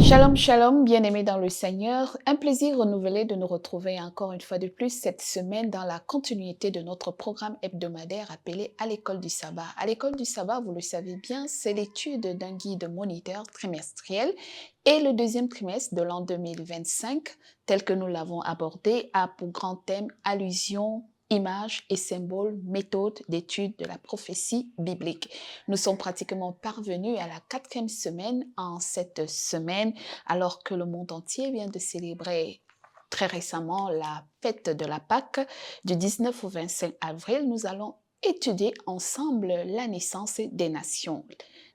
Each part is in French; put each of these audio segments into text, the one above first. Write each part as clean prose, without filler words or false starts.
Shalom, shalom, bien-aimés dans le Seigneur. Un plaisir renouvelé de nous retrouver encore une fois de plus cette semaine dans la continuité de notre programme hebdomadaire appelé À l'école du sabbat. À l'école du sabbat, vous le savez bien, c'est l'étude d'un guide moniteur trimestriel et le deuxième trimestre de l'an 2025, tel que nous l'avons abordé, a pour grand thème allusion, images et symboles, méthode d'étude de la prophétie biblique. Nous sommes pratiquement parvenus à la 4e semaine en cette semaine, alors que le monde entier vient de célébrer très récemment la fête de la Pâque du 19 au 25 avril. Nous allons étudier ensemble la naissance des nations,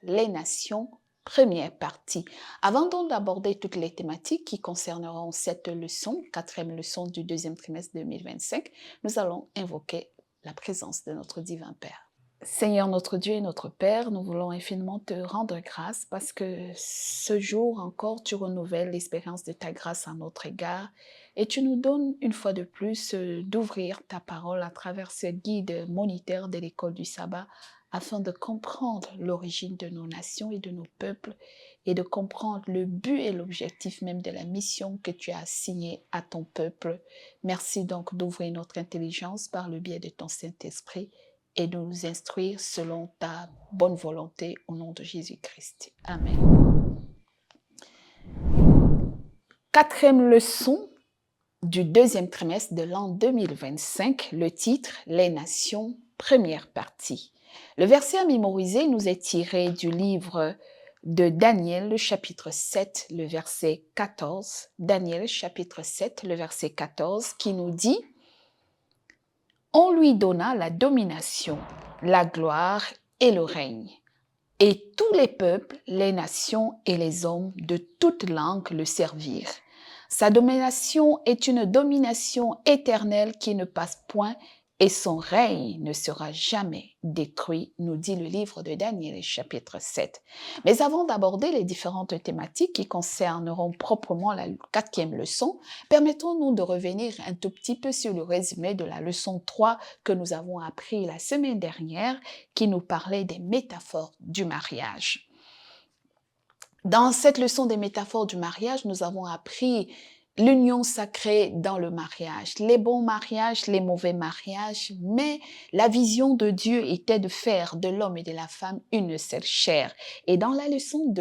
les nations. Première partie. Avant donc d'aborder toutes les thématiques qui concerneront cette leçon, 4e leçon du deuxième trimestre 2025, nous allons invoquer la présence de notre divin Père. Seigneur notre Dieu et notre Père, nous voulons infiniment te rendre grâce parce que ce jour encore, tu renouvelles l'espérance de ta grâce à notre égard et tu nous donnes une fois de plus d'ouvrir ta parole à travers ce guide moniteur de l'école du sabbat afin de comprendre l'origine de nos nations et de nos peuples et de comprendre le but et l'objectif même de la mission que tu as assignée à ton peuple. Merci donc d'ouvrir notre intelligence par le biais de ton Saint-Esprit et de nous instruire selon ta bonne volonté au nom de Jésus-Christ. Amen. 4e leçon du deuxième trimestre de l'an 2025, le titre « Les nations », première partie. Le verset à mémoriser nous est tiré du livre de Daniel, le chapitre 7, le verset 14. Daniel, chapitre 7, le verset 14, qui nous dit « On lui donna la domination, la gloire et le règne. Et tous les peuples, les nations et les hommes de toute langue le servirent. Sa domination est une domination éternelle qui ne passe point et son règne ne sera jamais détruit, nous dit le livre de Daniel, chapitre 7. Mais avant d'aborder les différentes thématiques qui concerneront proprement la 4e leçon, permettons-nous de revenir un tout petit peu sur le résumé de la leçon 3 que nous avons appris la semaine dernière, qui nous parlait des métaphores du mariage. Dans cette leçon des métaphores du mariage, nous avons appris l'union sacrée dans le mariage, les bons mariages, les mauvais mariages, mais la vision de Dieu était de faire de l'homme et de la femme une seule chair. Et dans la leçon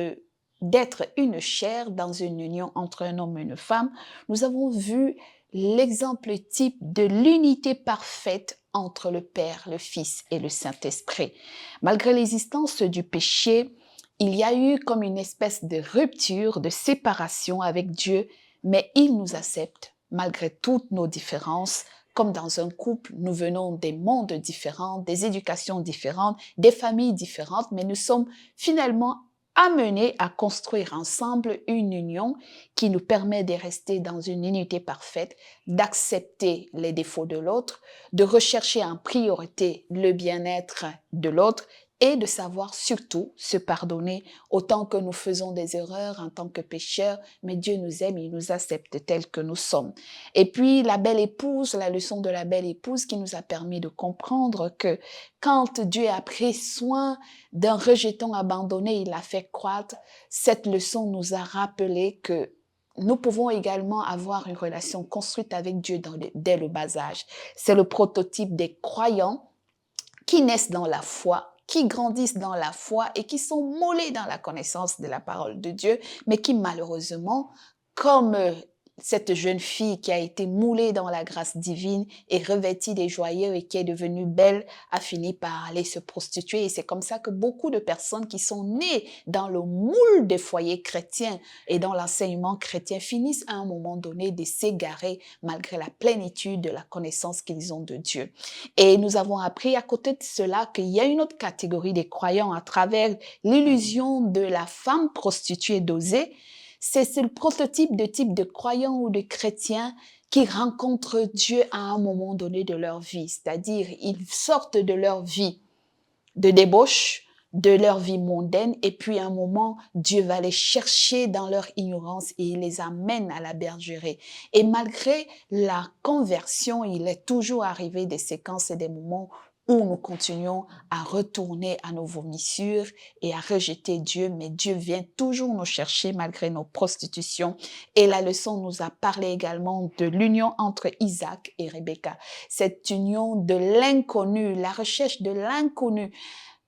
d'être une chair dans une union entre un homme et une femme, nous avons vu l'exemple type de l'unité parfaite entre le Père, le Fils et le Saint-Esprit. Malgré l'existence du péché, il y a eu comme une espèce de rupture, de séparation avec Dieu, mais il nous accepte malgré toutes nos différences. Comme dans un couple, nous venons des mondes différents, des éducations différentes, des familles différentes, mais nous sommes finalement amenés à construire ensemble une union qui nous permet de rester dans une unité parfaite, d'accepter les défauts de l'autre, de rechercher en priorité le bien-être de l'autre et de savoir surtout se pardonner autant que nous faisons des erreurs en tant que pécheurs, mais Dieu nous aime, il nous accepte tels que nous sommes. Et puis la belle épouse, la leçon de la belle épouse qui nous a permis de comprendre que quand Dieu a pris soin d'un rejeton abandonné, il l'a fait croître. Cette leçon nous a rappelé que nous pouvons également avoir une relation construite avec Dieu dès le bas âge. C'est le prototype des croyants qui naissent dans la foi, qui grandissent dans la foi et qui sont mollés dans la connaissance de la parole de Dieu, mais qui malheureusement, comme cette jeune fille qui a été moulée dans la grâce divine et revêtie des joyaux et qui est devenue belle, a fini par aller se prostituer. Et c'est comme ça que beaucoup de personnes qui sont nées dans le moule des foyers chrétiens et dans l'enseignement chrétien finissent à un moment donné de s'égarer malgré la plénitude de la connaissance qu'ils ont de Dieu. Et nous avons appris à côté de cela qu'il y a une autre catégorie des croyants à travers l'illusion de la femme prostituée d'Osée. C'est le prototype de type de croyants ou de chrétiens qui rencontrent Dieu à un moment donné de leur vie. C'est-à-dire, ils sortent de leur vie de débauche, de leur vie mondaine, et puis à un moment, Dieu va les chercher dans leur ignorance et il les amène à la bergerie. Et malgré la conversion, il est toujours arrivé des séquences et des moments où nous continuons à retourner à nos vomissures et à rejeter Dieu, mais Dieu vient toujours nous chercher malgré nos prostitutions. Et la leçon nous a parlé également de l'union entre Isaac et Rebecca. Cette union de l'inconnu, la recherche de l'inconnu.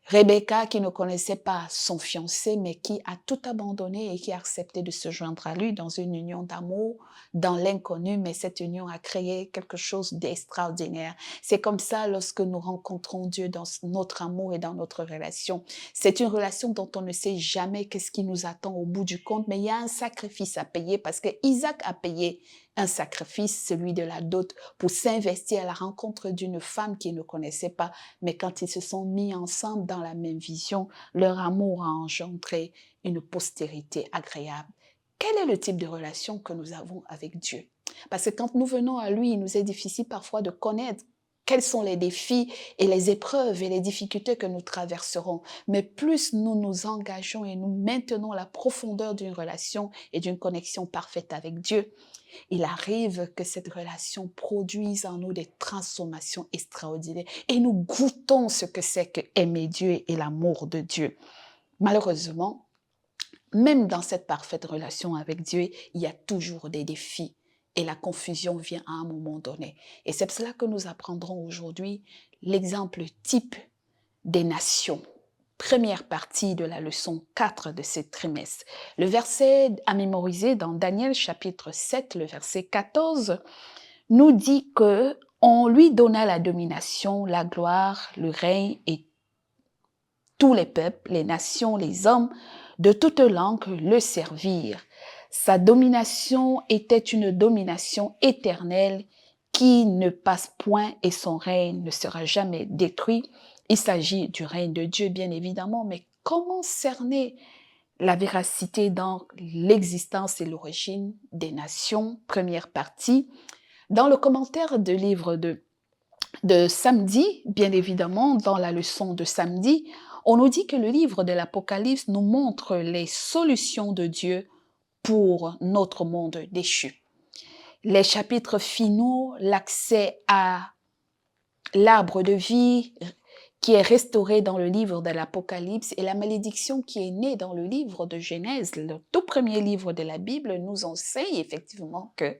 Rebecca qui ne connaissait pas son fiancé, mais qui a tout abandonné et qui a accepté de se joindre à lui dans une union d'amour, dans l'inconnu, mais cette union a créé quelque chose d'extraordinaire. C'est comme ça lorsque nous rencontrons Dieu dans notre amour et dans notre relation. C'est une relation dont on ne sait jamais qu'est-ce qui nous attend au bout du compte, mais il y a un sacrifice à payer parce que Isaac a payé un sacrifice, celui de la dot, pour s'investir à la rencontre d'une femme qu'il ne connaissait pas. Mais quand ils se sont mis ensemble dans la même vision, leur amour a engendré une postérité agréable. Quel est le type de relation que nous avons avec Dieu? Parce que quand nous venons à lui, il nous est difficile parfois de connaître quels sont les défis et les épreuves et les difficultés que nous traverserons. Mais plus nous nous engageons et nous maintenons la profondeur d'une relation et d'une connexion parfaite avec Dieu, il arrive que cette relation produise en nous des transformations extraordinaires et nous goûtons ce que c'est que aimer Dieu et l'amour de Dieu. Malheureusement, même dans cette parfaite relation avec Dieu, il y a toujours des défis et la confusion vient à un moment donné. Et c'est pour cela que nous apprendrons aujourd'hui l'exemple type des nations. Première partie de la leçon 4 de ce trimestre. Le verset à mémoriser dans Daniel chapitre 7, le verset 14, nous dit que on lui donna la domination, la gloire, le règne et tous les peuples, les nations, les hommes de toute langue le servirent. Sa domination était une domination éternelle qui ne passe point et son règne ne sera jamais détruit. Il s'agit du règne de Dieu, bien évidemment, mais comment cerner la véracité dans l'existence et l'origine des nations? Première partie. Dans le commentaire du livre de samedi, bien évidemment, dans la leçon de samedi, on nous dit que le livre de l'Apocalypse nous montre les solutions de Dieu pour notre monde déchu. Les chapitres finaux, l'accès à l'arbre de vie qui est restauré dans le livre de l'Apocalypse et la malédiction qui est née dans le livre de Genèse, le tout premier livre de la Bible, nous enseigne effectivement que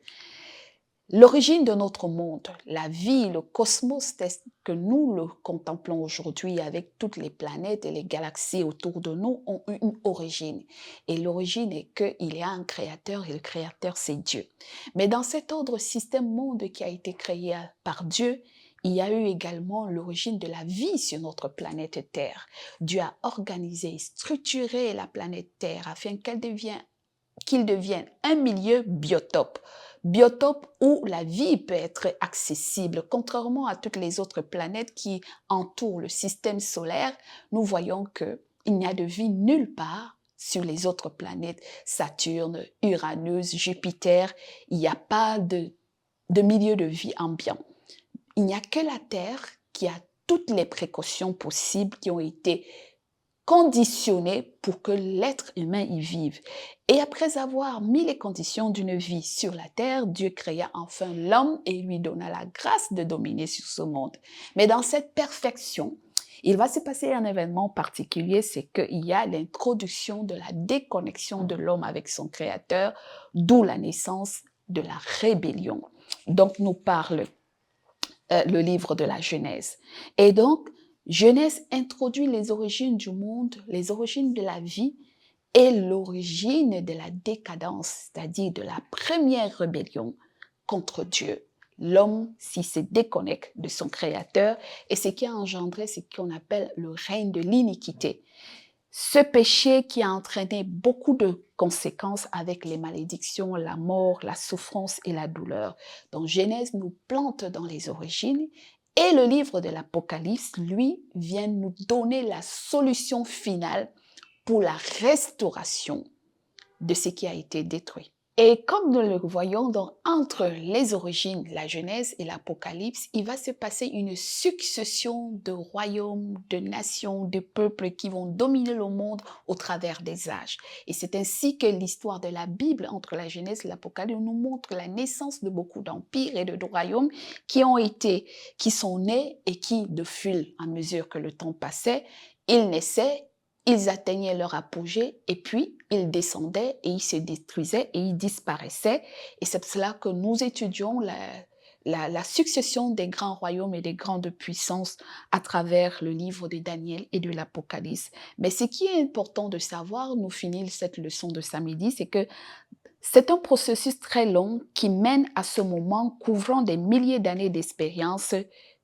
l'origine de notre monde, la vie, le cosmos tel que nous le contemplons aujourd'hui avec toutes les planètes et les galaxies autour de nous ont une origine. Et l'origine est qu'il y a un créateur et le créateur c'est Dieu. Mais dans cet ordre système monde qui a été créé par Dieu, il y a eu également l'origine de la vie sur notre planète Terre. Dieu a organisé et structuré la planète Terre afin qu'il devienne un milieu biotope. Biotope où la vie peut être accessible. Contrairement à toutes les autres planètes qui entourent le système solaire, nous voyons qu'il n'y a de vie nulle part sur les autres planètes. Saturne, Uranus, Jupiter, il n'y a pas de milieu de vie ambiant. Il n'y a que la Terre qui a toutes les précautions possibles qui ont été conditionné pour que l'être humain y vive. Et après avoir mis les conditions d'une vie sur la terre, Dieu créa enfin l'homme et lui donna la grâce de dominer sur ce monde. Mais dans cette perfection, il va se passer un événement particulier, c'est qu'il y a l'introduction de la déconnexion de l'homme avec son créateur, d'où la naissance de la rébellion. Donc nous parle le livre de la Genèse. Et donc, Genèse introduit les origines du monde, les origines de la vie et l'origine de la décadence, c'est-à-dire de la première rébellion contre Dieu. L'homme, s'il se déconnecte de son créateur, et ce qui a engendré ce qu'on appelle le règne de l'iniquité. Ce péché qui a entraîné beaucoup de conséquences avec les malédictions, la mort, la souffrance et la douleur. Donc Genèse nous plante dans les origines et le livre de l'Apocalypse, lui, vient nous donner la solution finale pour la restauration de ce qui a été détruit. Et comme nous le voyons donc, entre les origines, la Genèse et l'Apocalypse, il va se passer une succession de royaumes, de nations, de peuples qui vont dominer le monde au travers des âges. Et c'est ainsi que l'histoire de la Bible entre la Genèse et l'Apocalypse nous montre la naissance de beaucoup d'empires et de royaumes qui sont nés et qui, de fil à mesure que le temps passait, ils naissaient, ils atteignaient leur apogée et puis ils descendaient et ils se détruisaient et ils disparaissaient. Et c'est pour cela que nous étudions la succession des grands royaumes et des grandes puissances à travers le livre de Daniel et de l'Apocalypse. Mais ce qui est important de savoir, nous finissons cette leçon de samedi, c'est que c'est un processus très long qui mène à ce moment couvrant des milliers d'années d'expérience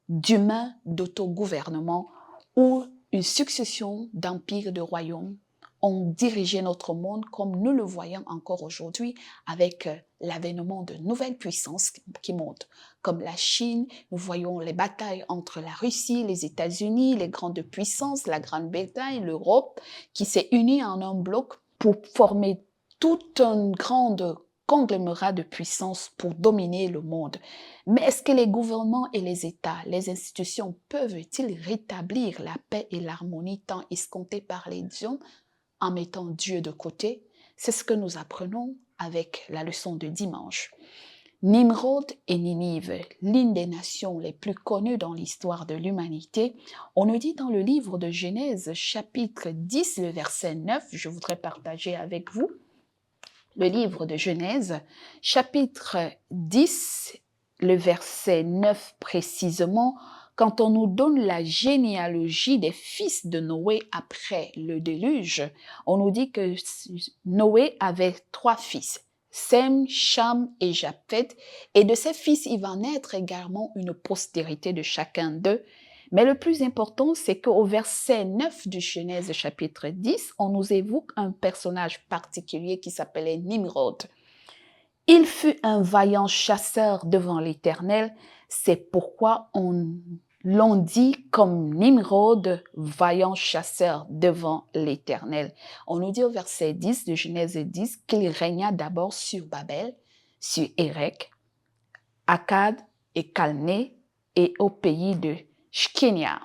d'humains, d'autogouvernement, où une succession d'empires, de royaumes ont dirigé notre monde comme nous le voyons encore aujourd'hui avec l'avènement de nouvelles puissances qui montent. Comme la Chine, nous voyons les batailles entre la Russie, les États-Unis, les grandes puissances, la Grande-Bretagne, l'Europe, qui s'est unie en un bloc pour former tout un grand conglomérat de puissance pour dominer le monde. Mais est-ce que les gouvernements et les États, les institutions peuvent-ils rétablir la paix et l'harmonie tant escomptées par les dieux en mettant Dieu de côté? C'est ce que nous apprenons avec la leçon de dimanche. Nimrod et Ninive, l'une des nations les plus connues dans l'histoire de l'humanité, on nous dit dans le livre de Genèse, chapitre 10, le verset 9, je voudrais partager avec vous, le livre de Genèse, chapitre 10, le verset 9 précisément, quand on nous donne la généalogie des fils de Noé après le déluge, on nous dit que Noé avait 3 fils, Sem, Cham et Japheth, et de ces fils, il va naître également une postérité de chacun d'eux. Mais le plus important, c'est qu'au verset 9 du Genèse chapitre 10, on nous évoque un personnage particulier qui s'appelait Nimrod. Il fut un vaillant chasseur devant l'Éternel, c'est pourquoi l'on dit comme Nimrod, vaillant chasseur devant l'Éternel. On nous dit au verset 10 de Genèse 10 qu'il régna d'abord sur Babel, sur Érec, Akkad et Calné et au pays de Shkénia.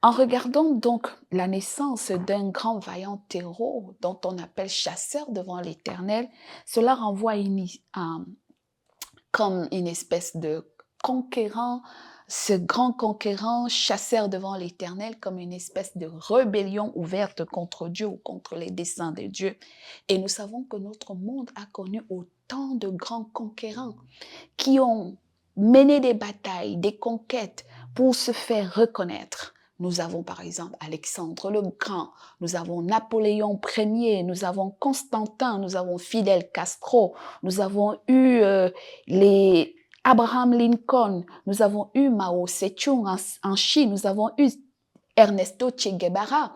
En regardant donc la naissance d'un grand vaillant héros dont on appelle chasseur devant l'Éternel, cela renvoie comme une espèce de conquérant, ce grand conquérant chasseur devant l'Éternel comme une espèce de rébellion ouverte contre Dieu ou contre les desseins de Dieu. Et nous savons que notre monde a connu autant de grands conquérants qui ont mené des batailles, des conquêtes pour se faire reconnaître. Nous avons par exemple Alexandre le Grand, nous avons Napoléon Ier, nous avons Constantin, nous avons Fidel Castro, nous avons eu les Abraham Lincoln, nous avons eu Mao Zedong en Chine, nous avons eu Ernesto Che Guevara,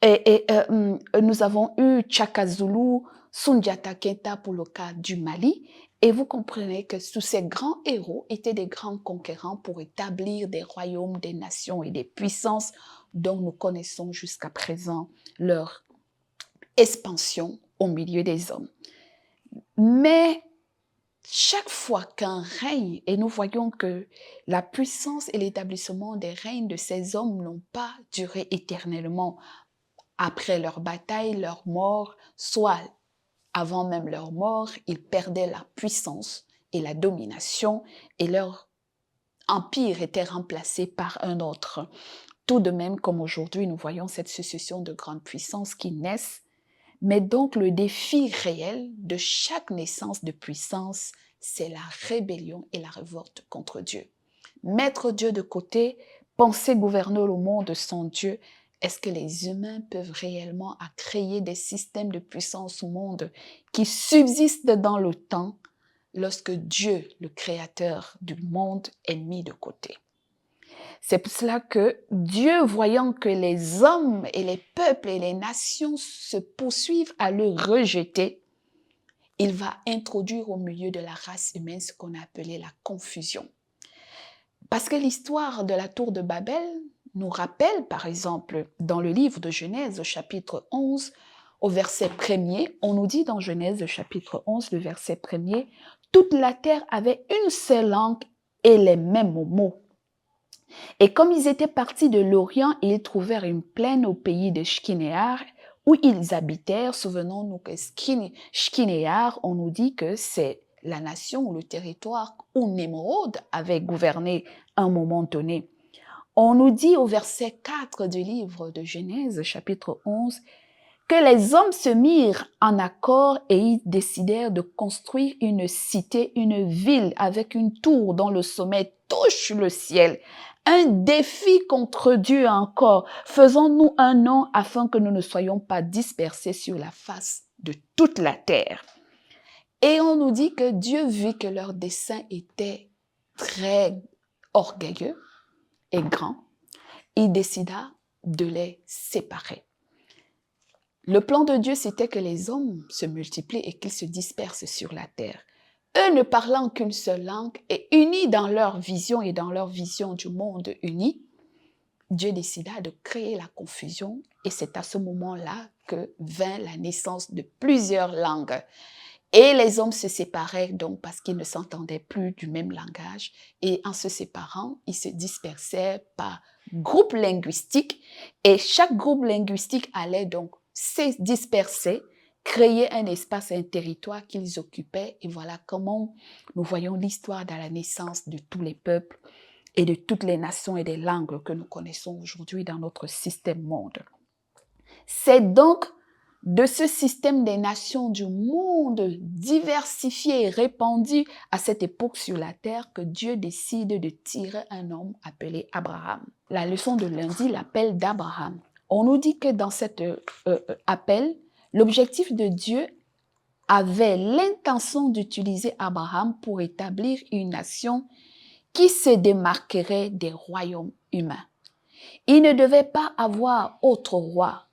nous avons eu Tchaka Zulu, Sundiata Keita pour le cas du Mali. Et vous comprenez que tous ces grands héros étaient des grands conquérants pour établir des royaumes, des nations et des puissances dont nous connaissons jusqu'à présent leur expansion au milieu des hommes. Mais chaque fois qu'un règne, et nous voyons que la puissance et l'établissement des règnes de ces hommes n'ont pas duré éternellement après leur bataille, leur mort, soit avant même leur mort, ils perdaient la puissance et la domination et leur empire était remplacé par un autre. Tout de même comme aujourd'hui, nous voyons cette succession de grandes puissances qui naissent. Mais donc le défi réel de chaque naissance de puissance, c'est la rébellion et la révolte contre Dieu. Mettre Dieu de côté, penser gouverner le monde sans Dieu, est-ce que les humains peuvent réellement créer des systèmes de puissance au monde qui subsistent dans le temps lorsque Dieu, le créateur du monde, est mis de côté? C'est pour cela que Dieu, voyant que les hommes et les peuples et les nations se poursuivent à le rejeter, il va introduire au milieu de la race humaine ce qu'on a appelé la confusion. Parce que l'histoire de la tour de Babel nous rappelle, par exemple, dans le livre de Genèse, au chapitre 11, au verset 1er, on nous dit dans Genèse chapitre 11, le verset 1er, « Toute la terre avait une seule langue et les mêmes mots. Et comme ils étaient partis de l'Orient, ils trouvèrent une plaine au pays de Shkinéar, où ils habitèrent. » Souvenons-nous que Shkinéar, on nous dit que c'est la nation ou le territoire où Némrod avait gouverné à un moment donné. On nous dit au verset 4 du livre de Genèse, chapitre 11, que les hommes se mirent en accord et ils décidèrent de construire une cité, une ville avec une tour dont le sommet touche le ciel. Un défi contre Dieu encore. Faisons-nous un nom afin que nous ne soyons pas dispersés sur la face de toute la terre. Et on nous dit que Dieu vit que leur dessein était très orgueilleux et grand. Il décida de les séparer. Le plan de Dieu, c'était que les hommes se multiplient et qu'ils se dispersent sur la terre. Eux ne parlant qu'une seule langue et unis dans leur vision et dans leur vision du monde uni, Dieu décida de créer la confusion et c'est à ce moment-là que vint la naissance de plusieurs langues. Et les hommes se séparaient donc parce qu'ils ne s'entendaient plus du même langage et en se séparant, ils se dispersaient par groupes linguistiques et chaque groupe linguistique allait donc se disperser, créer un espace, un territoire qu'ils occupaient. Et voilà comment nous voyons l'histoire de la naissance de tous les peuples et de toutes les nations et des langues que nous connaissons aujourd'hui dans notre système monde. C'est donc de ce système des nations du monde diversifié et répandu à cette époque sur la terre que Dieu décide de tirer un homme appelé Abraham. La leçon de lundi, l'appel d'Abraham. On nous dit que dans cet appel, l'objectif de Dieu avait l'intention d'utiliser Abraham pour établir une nation qui se démarquerait des royaumes humains. Il ne devait pas avoir autre roi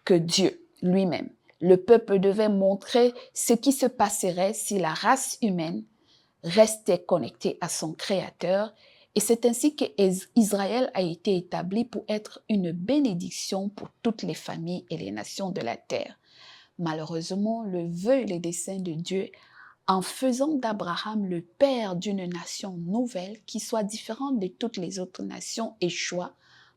que Dieu lui-même. Le peuple devait montrer ce qui se passerait si la race humaine restait connectée à son Créateur. Et c'est ainsi qu'Israël a été établi pour être une bénédiction pour toutes les familles et les nations de la terre. Malheureusement, le vœu et les desseins de Dieu, en faisant d'Abraham le père d'une nation nouvelle qui soit différente de toutes les autres nations, échoua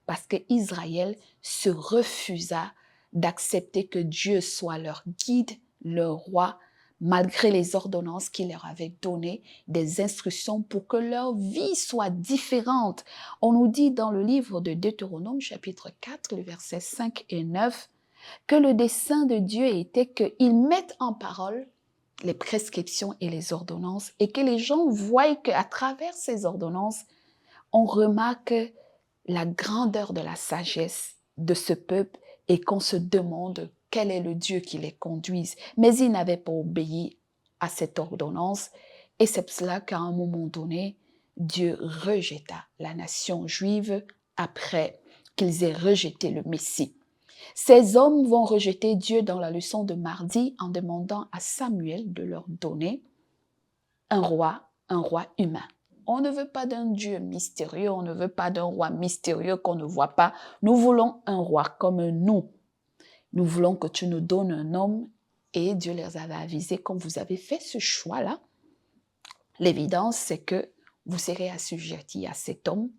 parce qu'Israël se refusa d'accepter que Dieu soit leur guide, leur roi, malgré les ordonnances qu'il leur avait données, des instructions pour que leur vie soit différente. On nous dit dans le livre de Deutéronome, chapitre 4, le versets 5 et 9, que le dessein de Dieu était qu'il mette en parole les prescriptions et les ordonnances et que les gens voient qu'à travers ces ordonnances, on remarque la grandeur de la sagesse de ce peuple et qu'on se demande quel est le Dieu qui les conduise. Mais ils n'avaient pas obéi à cette ordonnance et c'est pour cela qu'à un moment donné, Dieu rejeta la nation juive après qu'ils aient rejeté le Messie. Ces hommes vont rejeter Dieu dans la leçon de mardi en demandant à Samuel de leur donner un roi humain. On ne veut pas d'un Dieu mystérieux, on ne veut pas d'un roi mystérieux qu'on ne voit pas. Nous voulons un roi comme nous. Nous voulons que tu nous donnes un homme. Et Dieu les avait avisés, comme vous avez fait ce choix-là, l'évidence c'est que vous serez assujettis à cet homme.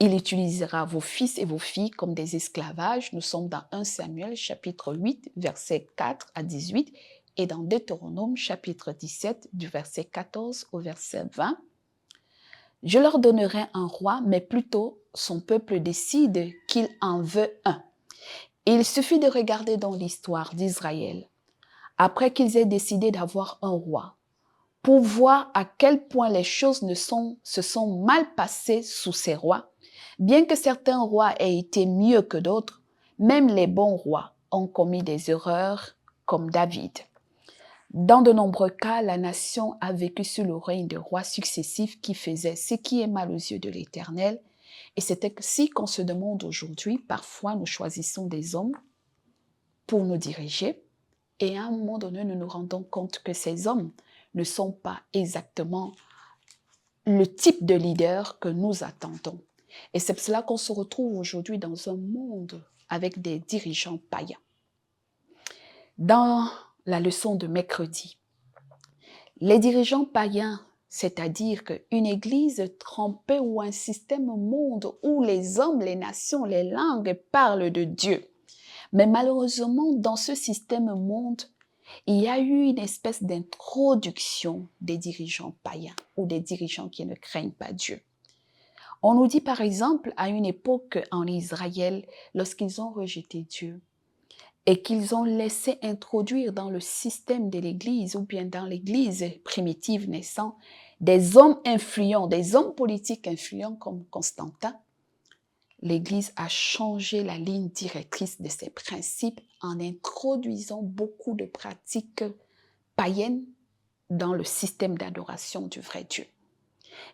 Il utilisera vos fils et vos filles comme des esclavages. Nous sommes dans 1 Samuel chapitre 8, versets 4 à 18 et dans Deutéronome chapitre 17 du verset 14 au verset 20. Je leur donnerai un roi, mais plutôt son peuple décide qu'il en veut un. Il suffit de regarder dans l'histoire d'Israël, après qu'ils aient décidé d'avoir un roi, pour voir à quel point les choses se sont mal passées sous ces rois. Bien que certains rois aient été mieux que d'autres, même les bons rois ont commis des erreurs comme David. Dans de nombreux cas, la nation a vécu sous le règne de rois successifs qui faisaient ce qui est mal aux yeux de l'Éternel. Et c'est ainsi qu'on se demande aujourd'hui, parfois nous choisissons des hommes pour nous diriger et à un moment donné, nous nous rendons compte que ces hommes ne sont pas exactement le type de leader que nous attendons. Et c'est pour cela qu'on se retrouve aujourd'hui dans un monde avec des dirigeants païens. Dans la leçon de mercredi, les dirigeants païens, c'est-à-dire qu'une église trempée ou un système monde où les hommes, les nations, les langues parlent de Dieu. Mais malheureusement, dans ce système monde, il y a eu une espèce d'introduction des dirigeants païens ou des dirigeants qui ne craignent pas Dieu. On nous dit par exemple à une époque en Israël, lorsqu'ils ont rejeté Dieu et qu'ils ont laissé introduire dans le système de l'Église ou bien dans l'Église primitive naissant des hommes influents, des hommes politiques influents comme Constantin, l'Église a changé la ligne directrice de ses principes en introduisant beaucoup de pratiques païennes dans le système d'adoration du vrai Dieu.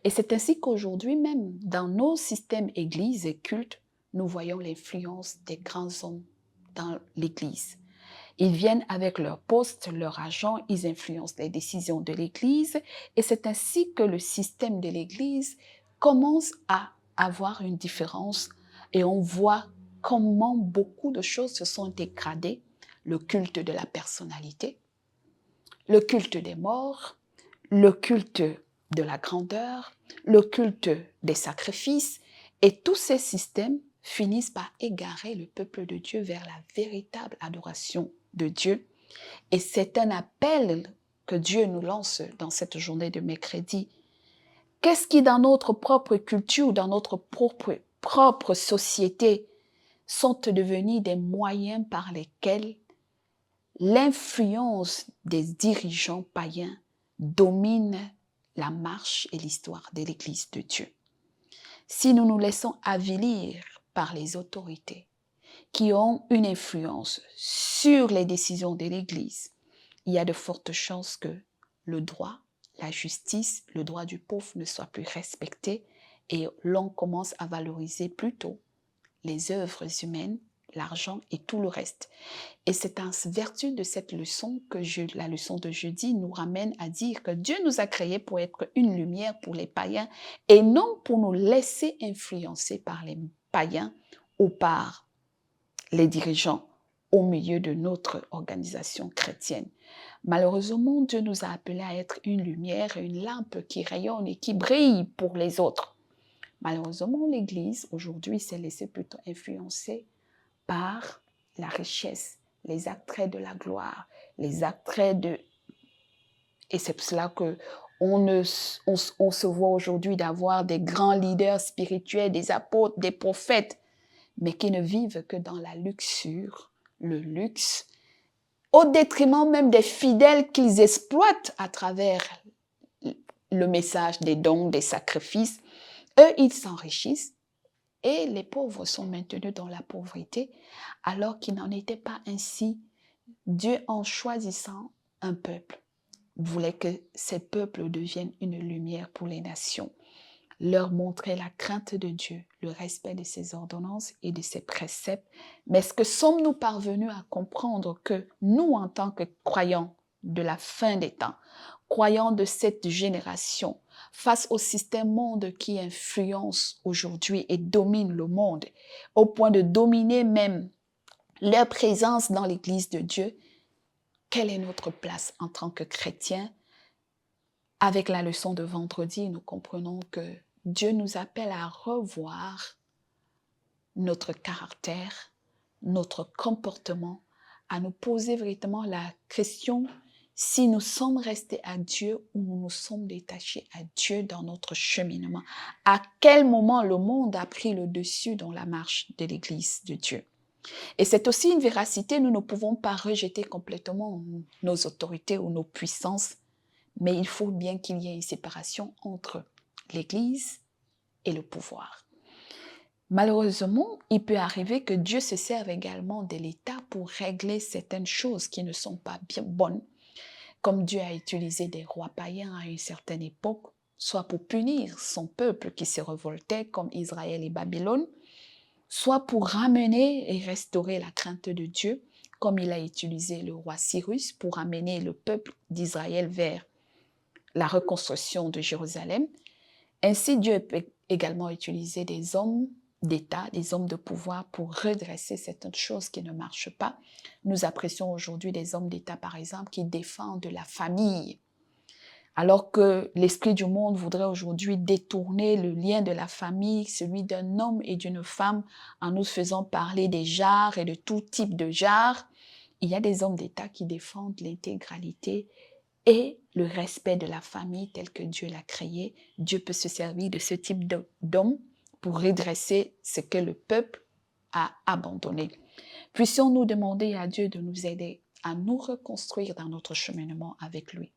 Et c'est ainsi qu'aujourd'hui même, dans nos systèmes églises et cultes, nous voyons l'influence des grands hommes dans l'Église. Ils viennent avec leur poste, leur argent, ils influencent les décisions de l'Église et c'est ainsi que le système de l'Église commence à avoir une différence et on voit comment beaucoup de choses se sont dégradées. Le culte de la personnalité, le culte des morts, le culte de la grandeur, le culte des sacrifices et tous ces systèmes finissent par égarer le peuple de Dieu vers la véritable adoration de Dieu. Et c'est un appel que Dieu nous lance dans cette journée de mercredi. Qu'est-ce qui dans notre propre culture, dans notre propre société sont devenus des moyens par lesquels l'influence des dirigeants païens domine la marche et l'histoire de l'Église de Dieu? Si nous nous laissons avilir par les autorités qui ont une influence sur les décisions de l'Église, il y a de fortes chances que le droit, la justice, le droit du pauvre ne soient plus respectés et l'on commence à valoriser plutôt les œuvres humaines, l'argent et tout le reste. Et c'est en vertu de cette leçon que la leçon de jeudi nous ramène à dire que Dieu nous a créés pour être une lumière pour les païens et non pour nous laisser influencer par les païens ou par les dirigeants au milieu de notre organisation chrétienne. Malheureusement, Dieu nous a appelés à être une lumière, une lampe qui rayonne et qui brille pour les autres. Malheureusement, l'Église aujourd'hui s'est laissée plutôt influencer par la richesse, les attraits de la gloire, les attraits de... Et c'est pour cela qu'on se voit aujourd'hui d'avoir des grands leaders spirituels, des apôtres, des prophètes, mais qui ne vivent que dans la luxure, le luxe, au détriment même des fidèles qu'ils exploitent à travers le message des dons, des sacrifices. Eux, ils s'enrichissent et les pauvres sont maintenus dans la pauvreté, alors qu'il n'en était pas ainsi. Dieu, en choisissant un peuple, voulait que ces peuples deviennent une lumière pour les nations, leur montrer la crainte de Dieu, le respect de ses ordonnances et de ses préceptes. Mais est-ce que sommes-nous parvenus à comprendre que nous, en tant que croyants de la fin des temps, croyants de cette génération, face au système monde qui influence aujourd'hui et domine le monde, au point de dominer même leur présence dans l'Église de Dieu, quelle est notre place en tant que chrétiens? Avec la leçon de vendredi, nous comprenons que Dieu nous appelle à revoir notre caractère, notre comportement, à nous poser véritablement la question si nous sommes restés à Dieu ou nous nous sommes détachés à Dieu dans notre cheminement. À quel moment le monde a pris le dessus dans la marche de l'Église de Dieu? Et c'est aussi une véracité, nous ne pouvons pas rejeter complètement nos autorités ou nos puissances, mais il faut bien qu'il y ait une séparation entre l'Église et le pouvoir. Malheureusement, il peut arriver que Dieu se serve également de l'État pour régler certaines choses qui ne sont pas bien bonnes, comme Dieu a utilisé des rois païens à une certaine époque, soit pour punir son peuple qui se révoltait comme Israël et Babylone, soit pour ramener et restaurer la crainte de Dieu, comme il a utilisé le roi Cyrus pour amener le peuple d'Israël vers la reconstruction de Jérusalem. Ainsi, Dieu peut également utiliser des hommes, d'État, des hommes de pouvoir pour redresser certaines choses qui ne marchent pas. Nous apprécions aujourd'hui des hommes d'État, par exemple, qui défendent la famille, alors que l'esprit du monde voudrait aujourd'hui détourner le lien de la famille, celui d'un homme et d'une femme, en nous faisant parler des genres et de tout type de genres. Il y a des hommes d'État qui défendent l'intégralité et le respect de la famille tel que Dieu l'a créé. Dieu peut se servir de ce type d'homme pour redresser ce que le peuple a abandonné. Puissions-nous demander à Dieu de nous aider à nous reconstruire dans notre cheminement avec lui.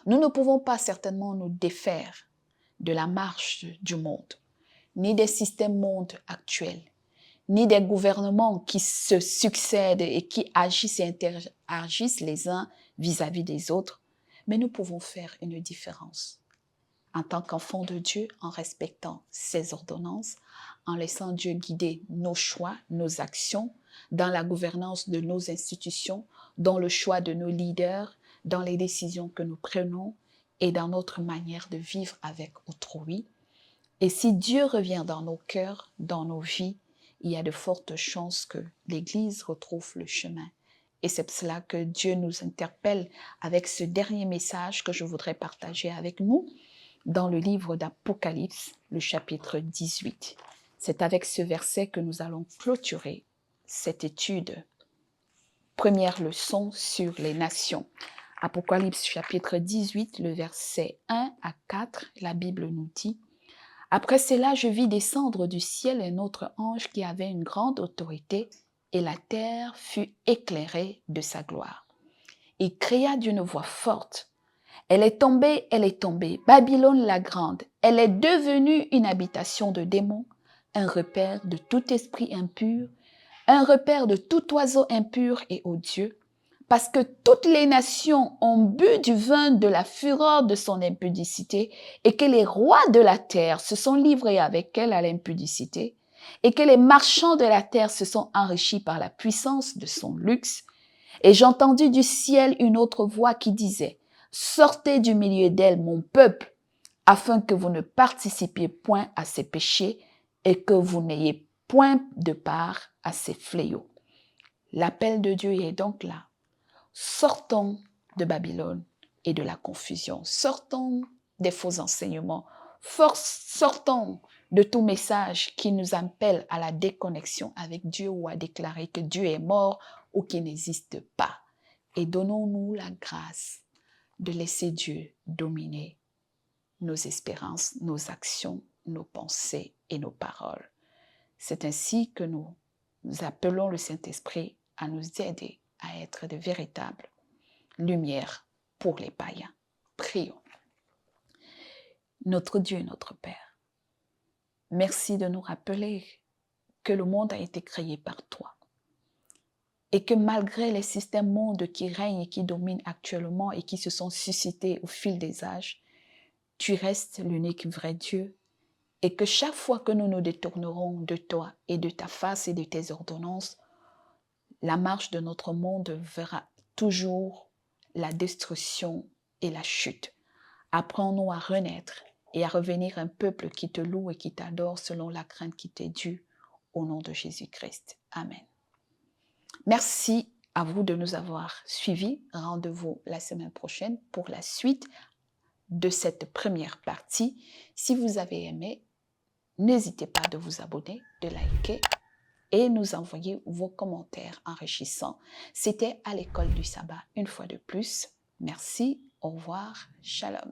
Nous ne pouvons pas certainement nous défaire de la marche du monde, ni des systèmes mondes actuels, ni des gouvernements qui se succèdent et qui agissent et interagissent les uns vis-à-vis des autres, mais nous pouvons faire une différence. En tant qu'enfants de Dieu, en respectant ses ordonnances, en laissant Dieu guider nos choix, nos actions, dans la gouvernance de nos institutions, dans le choix de nos leaders, dans les décisions que nous prenons et dans notre manière de vivre avec autrui. Et si Dieu revient dans nos cœurs, dans nos vies, il y a de fortes chances que l'Église retrouve le chemin. Et c'est pour cela que Dieu nous interpelle avec ce dernier message que je voudrais partager avec nous dans le livre d'Apocalypse, le chapitre 18. C'est avec ce verset que nous allons clôturer cette étude. Première leçon sur les nations. Apocalypse chapitre 18, le verset 1 à 4, la Bible nous dit: Après cela, je vis descendre du ciel un autre ange qui avait une grande autorité, et la terre fut éclairée de sa gloire. Il cria d'une voix forte: Elle est tombée, Babylone la grande, elle est devenue une habitation de démons, un repère de tout esprit impur, un repère de tout oiseau impur et odieux, parce que toutes les nations ont bu du vin de la fureur de son impudicité, et que les rois de la terre se sont livrés avec elle à l'impudicité, et que les marchands de la terre se sont enrichis par la puissance de son luxe. Et j'entendis du ciel une autre voix qui disait: Sortez du milieu d'elle, mon peuple, afin que vous ne participiez point à ses péchés et que vous n'ayez point de part à ses fléaux. L'appel de Dieu est donc là. Sortons de Babylone et de la confusion. Sortons des faux enseignements. Sortons de tout message qui nous appelle à la déconnexion avec Dieu ou à déclarer que Dieu est mort ou qu'il n'existe pas. Et donnons-nous la grâce de laisser Dieu dominer nos espérances, nos actions, nos pensées et nos paroles. C'est ainsi que nous appelons le Saint-Esprit à nous aider à être de véritables lumières pour les païens. Prions. Notre Dieu, notre Père, merci de nous rappeler que le monde a été créé par toi et que malgré les systèmes mondes qui règnent et qui dominent actuellement et qui se sont suscités au fil des âges, tu restes l'unique vrai Dieu et que chaque fois que nous nous détournerons de toi et de ta face et de tes ordonnances, la marche de notre monde verra toujours la destruction et la chute. Apprends-nous à renaître et à revenir un peuple qui te loue et qui t'adore selon la crainte qui t'est due, au nom de Jésus-Christ. Amen. Merci à vous de nous avoir suivis. Rendez-vous la semaine prochaine pour la suite de cette première partie. Si vous avez aimé, n'hésitez pas de vous abonner, de liker et nous envoyer vos commentaires enrichissants. C'était à l'école du sabbat une fois de plus. Merci, au revoir, shalom.